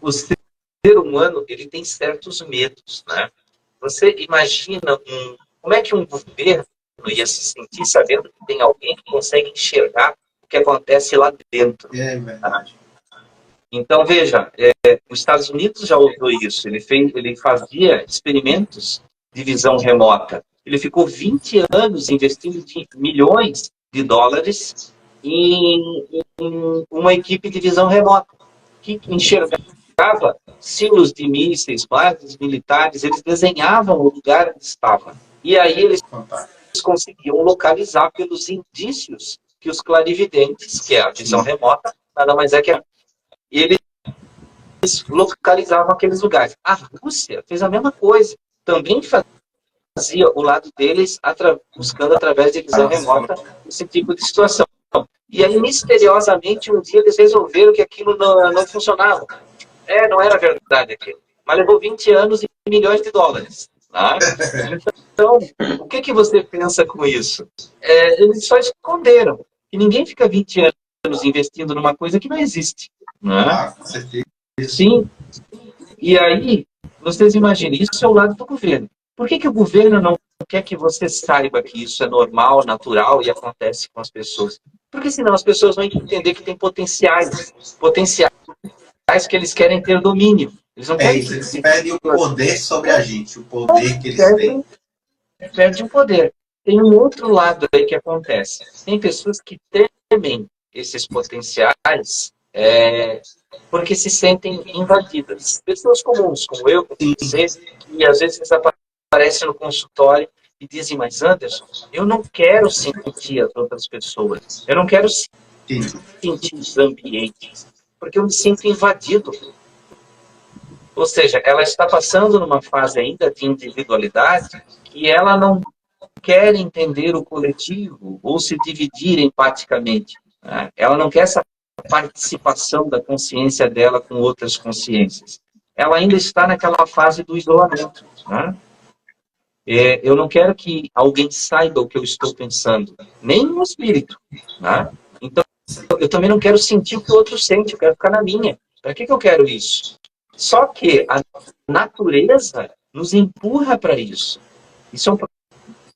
o ser humano, ele tem certos medos, né? Você imagina como é que um governo ia se sentir sabendo que tem alguém que consegue enxergar o que acontece lá dentro? É verdade. Então, veja, os Estados Unidos já usou isso. Ele fazia experimentos de visão remota. Ele ficou 20 anos investindo milhões de dólares em uma equipe de visão remota que enxergava silos de mísseis, bases militares, eles desenhavam o lugar onde estava. E aí eles Fantástico. conseguiam localizar pelos indícios que os clarividentes, que é a visão remota, nada mais é que eles localizavam aqueles lugares. A Rússia fez a mesma coisa. Também fazia o lado deles buscando através de visão remota esse tipo de situação. E aí, misteriosamente, um dia eles resolveram que aquilo não funcionava. Não era verdade aquilo. Mas levou 20 anos e milhões de dólares. Tá? Então, o que você pensa com isso? Eles só esconderam. E ninguém fica 20 anos investindo numa coisa que não existe. Né? Ah, com certeza. Sim. E aí, vocês imaginem, isso é o lado do governo. Por que o governo não quer que você saiba que isso é normal, natural e acontece com as pessoas? Porque senão as pessoas vão entender que tem potenciais que eles querem ter domínio. Eles não querem Isso, eles pedem o poder sobre a gente, o poder que eles têm. Perde o poder. Tem um outro lado aí que acontece. Tem pessoas que temem esses potenciais porque se sentem invadidas. Pessoas comuns, como eu, como vocês, que às vezes aparecem no consultório e dizem, mas Anderson, eu não quero sentir as outras pessoas. Eu não quero sentir os ambientes, porque eu me sinto invadido. Ou seja, ela está passando numa fase ainda de individualidade que ela não quer entender o coletivo ou se dividir empaticamente. Né? Ela não quer essa participação da consciência dela com outras consciências. Ela ainda está naquela fase do isolamento. Né? Eu não quero que alguém saiba o que eu estou pensando, nem o espírito. Né? Então, eu também não quero sentir o que o outro sente, eu quero ficar na minha. Para que eu quero isso? Só que a natureza nos empurra para isso. Isso é um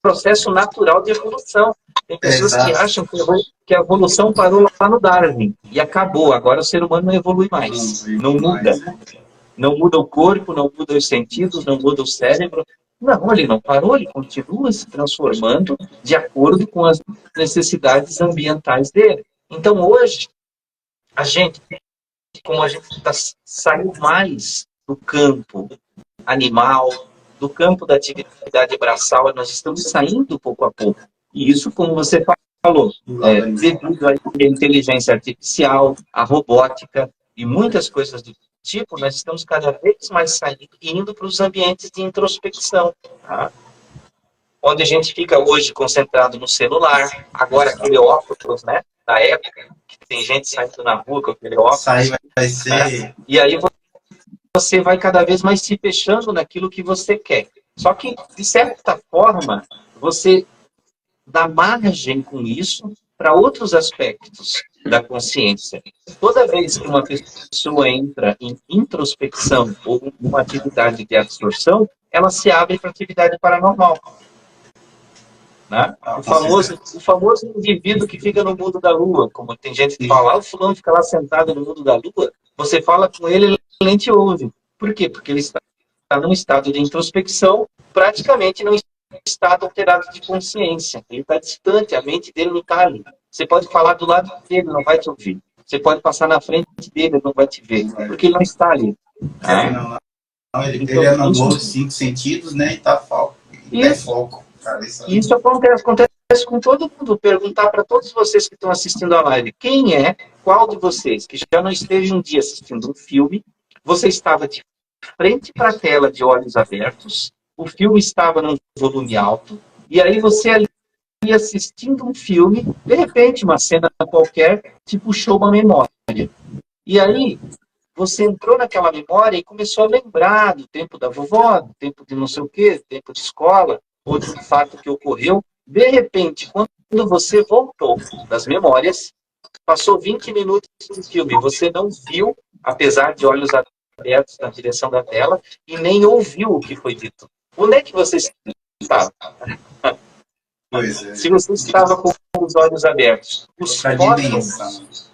processo natural de evolução. Tem pessoas que acham que a evolução parou lá no Darwin e acabou. Agora o ser humano não evolui mais. Não muda. Não muda o corpo, não muda os sentidos, não muda o cérebro. Não, ele não parou, ele continua se transformando de acordo com as necessidades ambientais dele. Então, hoje, como a gente saiu mais do campo animal, do campo da atividade braçal, nós estamos saindo pouco a pouco. E isso, como você falou, devido à inteligência artificial, à robótica e muitas coisas do tipo, nós estamos cada vez mais saindo e indo para os ambientes de introspecção, tá? Onde a gente fica hoje concentrado no celular, agora aquele óculos, né, da época, que tem gente saindo na rua com aquele óculos. Isso aí vai ser... E aí você vai cada vez mais se fechando naquilo que você quer. Só que, de certa forma, você dá margem com isso para outros aspectos da consciência. Toda vez que uma pessoa entra em introspecção ou uma atividade de absorção, ela se abre para atividade paranormal. Né? O famoso indivíduo que fica no mundo da lua, como tem gente que fala, o fulano fica lá sentado no mundo da lua, você fala com ele, ele nem te ouve. Por quê? Porque ele está num estado de introspecção, praticamente num estado alterado de consciência. Ele está distante, a mente dele não está ali. Você pode falar do lado dele, não vai te ouvir. Você pode passar na frente dele, não vai te ver, porque ele não está ali. Ele anulou os 5 sentidos, né? E tá foco. Foco. Isso acontece com todo mundo. Perguntar para todos vocês que estão assistindo a live, qual de vocês que já não esteja um dia assistindo um filme, você estava de frente para a tela de olhos abertos, o filme estava num volume alto, e aí você ali assistindo um filme, de repente uma cena qualquer te puxou uma memória. E aí você entrou naquela memória e começou a lembrar do tempo da vovó, do tempo de não sei o quê, do tempo de escola, ou de um fato que ocorreu. De repente, quando você voltou das memórias, passou 20 minutos do filme, você não viu, apesar de olhos abertos na direção da tela e nem ouviu o que foi dito. Onde é que você estava? Pois é. Se você estava com os olhos abertos,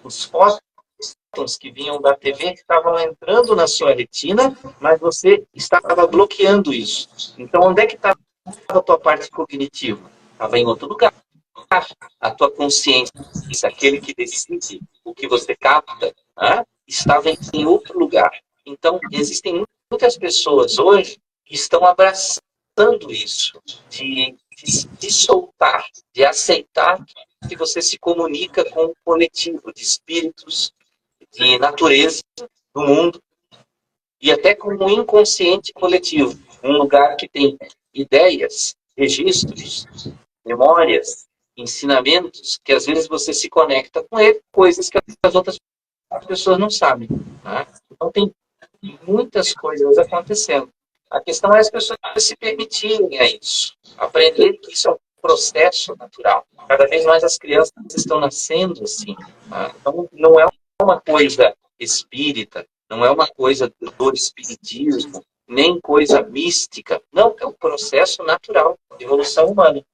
os fótons que vinham da TV estavam entrando na sua retina, mas você estava bloqueando isso. Então, onde é que estava a tua parte cognitiva? Estava em outro lugar. A tua consciência, aquele que decide o que você capta, né, estava em outro lugar. Então, existem muitas pessoas hoje que estão abraçando isso, de se soltar, de aceitar que você se comunica com o coletivo de espíritos, de natureza do mundo, e até com o inconsciente coletivo, um lugar que tem ideias, registros, memórias, ensinamentos, que às vezes você se conecta com ele, coisas que as outras pessoas não sabem. Né? Então tem muitas coisas acontecendo. A questão é as pessoas se permitirem a isso, aprender que isso é um processo natural. Cada vez mais as crianças estão nascendo assim. Né? Então não é uma coisa espírita, não é uma coisa do espiritismo, nem coisa mística. Não, é um processo natural de evolução humana.